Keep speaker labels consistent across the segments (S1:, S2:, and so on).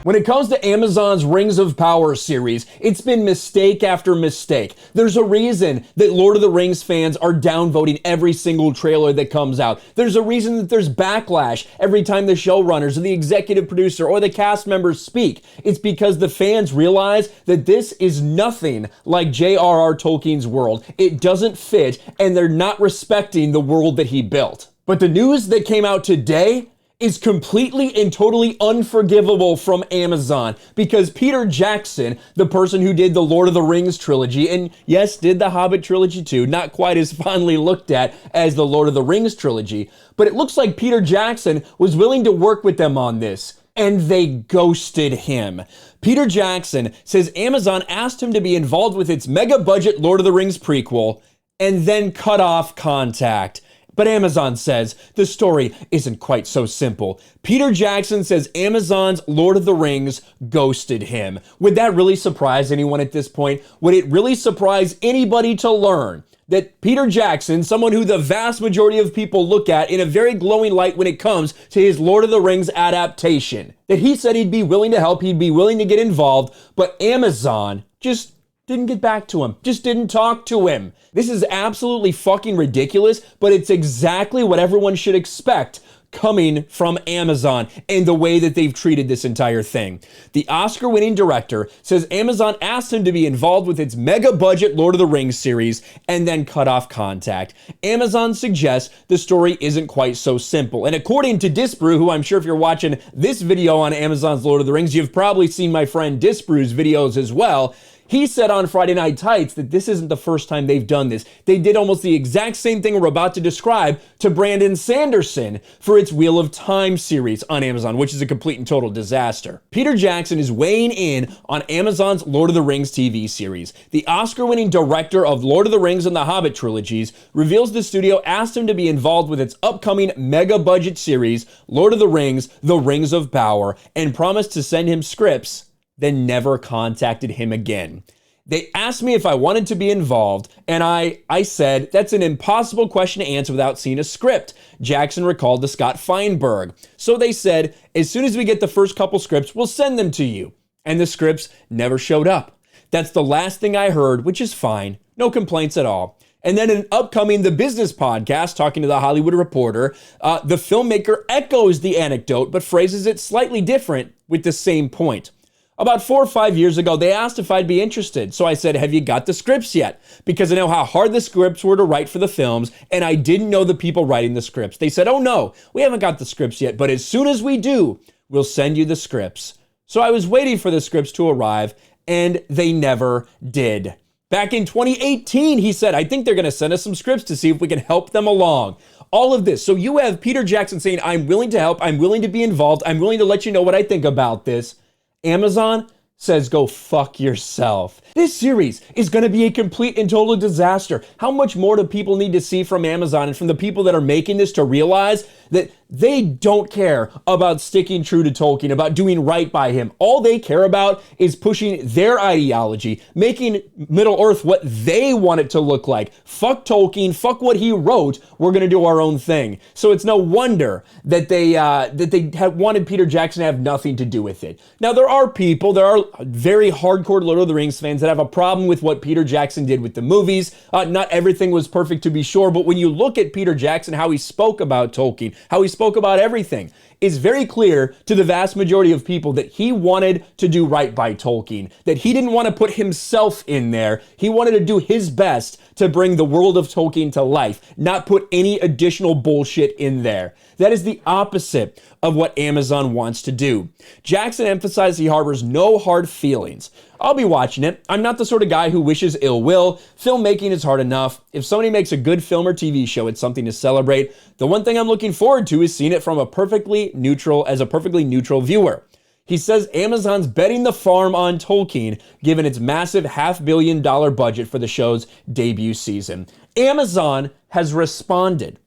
S1: When it comes to Amazon's Rings of Power series, it's been mistake after mistake. There's a reason that Lord of the Rings fans are downvoting every single trailer that comes out. There's a reason that there's backlash every time the showrunners or the executive producer or the cast members speak. It's because the fans realize that this is nothing like J.R.R. Tolkien's world. It doesn't fit, and they're not respecting the world that he built. But the news that came out today is completely and totally unforgivable from Amazon, because Peter Jackson, the person who did the Lord of the Rings trilogy, and yes, did the Hobbit trilogy too, not quite as fondly looked at as the Lord of the Rings trilogy, but it looks like Peter Jackson was willing to work with them on this, and they ghosted him. Peter Jackson says Amazon asked him to be involved with its mega-budget Lord of the Rings prequel, and then cut off contact. But Amazon says the story isn't quite so simple. Peter Jackson says Amazon's Lord of the Rings ghosted him. Would that really surprise anyone at this point? Would it really surprise anybody to learn that Peter Jackson, someone who the vast majority of people look at in a very glowing light when it comes to his Lord of the Rings adaptation, that he said he'd be willing to help, he'd be willing to get involved, but Amazon just didn't get back to him, just didn't talk to him. This is absolutely fucking ridiculous, but it's exactly what everyone should expect coming from Amazon and the way that they've treated this entire thing. The Oscar-winning director says Amazon asked him to be involved with its mega-budget Lord of the Rings series and then cut off contact. Amazon suggests the story isn't quite so simple. And according to Disbrew, who I'm sure if you're watching this video on Amazon's Lord of the Rings, you've probably seen my friend Disbrew's videos as well. He said on Friday Night Tights that this isn't the first time they've done this. They did almost the exact same thing we're about to describe to Brandon Sanderson for its Wheel of Time series on Amazon, which is a complete and total disaster. Peter Jackson is weighing in on Amazon's Lord of the Rings TV series. The Oscar-winning director of Lord of the Rings and the Hobbit trilogies reveals the studio asked him to be involved with its upcoming mega-budget series, Lord of the Rings, The Rings of Power, and promised to send him scripts, then never contacted him again. They asked me if I wanted to be involved, and I said, that's an impossible question to answer without seeing a script, Jackson recalled to Scott Feinberg. So they said, as soon as we get the first couple scripts, we'll send them to you. And the scripts never showed up. That's the last thing I heard, which is fine. No complaints at all. And then in an upcoming The Business podcast, talking to The Hollywood Reporter, the filmmaker echoes the anecdote, but phrases it slightly different with the same point. About 4 or 5 years ago, they asked if I'd be interested. So I said, have you got the scripts yet? Because I know how hard the scripts were to write for the films, and I didn't know the people writing the scripts. They said, oh no, we haven't got the scripts yet, but as soon as we do, we'll send you the scripts. So I was waiting for the scripts to arrive, and they never did. Back in 2018, he said, I think they're going to send us some scripts to see if we can help them along. All of this. So you have Peter Jackson saying, I'm willing to help, I'm willing to be involved, I'm willing to let you know what I think about this. Amazon says go fuck yourself. This series is going to be a complete and total disaster. How much more do people need to see from Amazon and from the people that are making this to realize that they don't care about sticking true to Tolkien, about doing right by him. All they care about is pushing their ideology, making Middle-earth what they want it to look like. Fuck Tolkien, fuck what he wrote, we're going to do our own thing. So it's no wonder that they had wanted Peter Jackson to have nothing to do with it. Now there are very hardcore Lord of the Rings fans that have a problem with what Peter Jackson did with the movies. Not everything was perfect, to be sure, but when you look at Peter Jackson, how he spoke about Tolkien, how he spoke about everything, it's very clear to the vast majority of people that he wanted to do right by Tolkien, that he didn't want to put himself in there. He wanted to do his best to bring the world of Tolkien to life, not put any additional bullshit in there. That is the opposite of what Amazon wants to do. Jackson emphasized he harbors no hard feelings. I'll be watching it. I'm not the sort of guy who wishes ill will. Filmmaking is hard enough. If somebody makes a good film or TV show, it's something to celebrate. The one thing I'm looking forward to is seeing it from a perfectly neutral viewer. He says Amazon's betting the farm on Tolkien, given its massive $500 million budget for the show's debut season. Amazon has responded.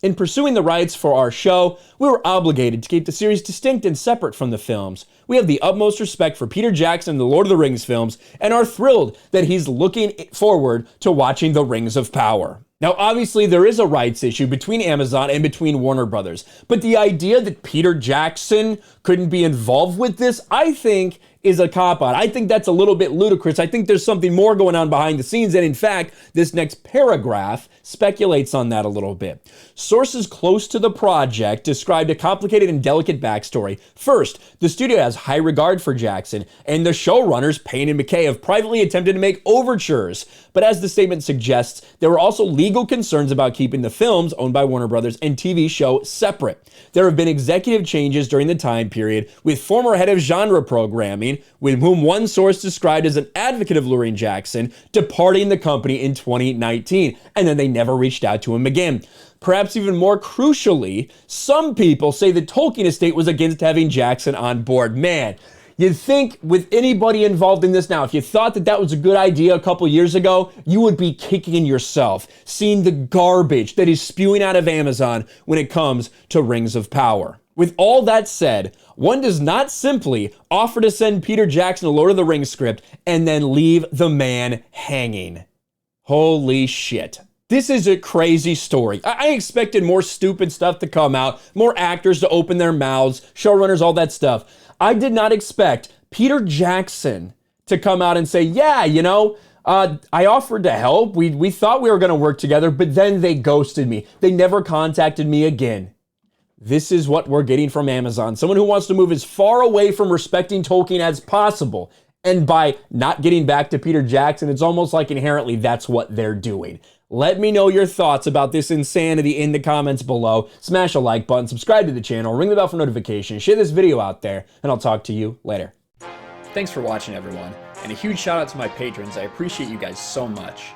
S1: In pursuing the rights for our show, we were obligated to keep the series distinct and separate from the films. We have the utmost respect for Peter Jackson and the Lord of the Rings films and are thrilled that he's looking forward to watching The Rings of Power. Now, obviously, there is a rights issue between Amazon and between Warner Brothers, but the idea that Peter Jackson couldn't be involved with this, I think, is a cop-out. I think that's a little bit ludicrous. I think there's something more going on behind the scenes, and in fact, this next paragraph speculates on that a little bit. Sources close to the project described a complicated and delicate backstory. First, the studio has high regard for Jackson, and the showrunners, Payne and McKay, have privately attempted to make overtures. But as the statement suggests, there were also legal concerns about keeping the films owned by Warner Brothers and TV show separate. There have been executive changes during the time period, with former head of genre programming, with whom one source described as an advocate of luring Jackson, departing the company in 2019, and then they never reached out to him again. Perhaps even more crucially, some people say the Tolkien estate was against having Jackson on board. Man, you'd think with anybody involved in this now, if you thought that that was a good idea a couple years ago, you would be kicking yourself, seeing the garbage that is spewing out of Amazon when it comes to Rings of Power. With all that said, one does not simply offer to send Peter Jackson a Lord of the Rings script and then leave the man hanging. Holy shit. This is a crazy story. I expected more stupid stuff to come out, more actors to open their mouths, showrunners, all that stuff. I did not expect Peter Jackson to come out and say, yeah, you know, I offered to help. We thought we were going to work together, but then they ghosted me. They never contacted me again. This is what we're getting from Amazon. Someone who wants to move as far away from respecting Tolkien as possible. And by not getting back to Peter Jackson, it's almost like inherently that's what they're doing. Let me know your thoughts about this insanity in the comments below. Smash a like button, subscribe to the channel, ring the bell for notifications, share this video out there, and I'll talk to you later.
S2: Thanks for watching, everyone. And a huge shout out to my patrons. I appreciate you guys so much.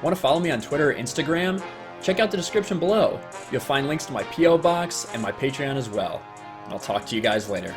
S2: Want to follow me on Twitter or Instagram? Check out the description below. You'll find links to my P.O. box and my Patreon as well. And I'll talk to you guys later.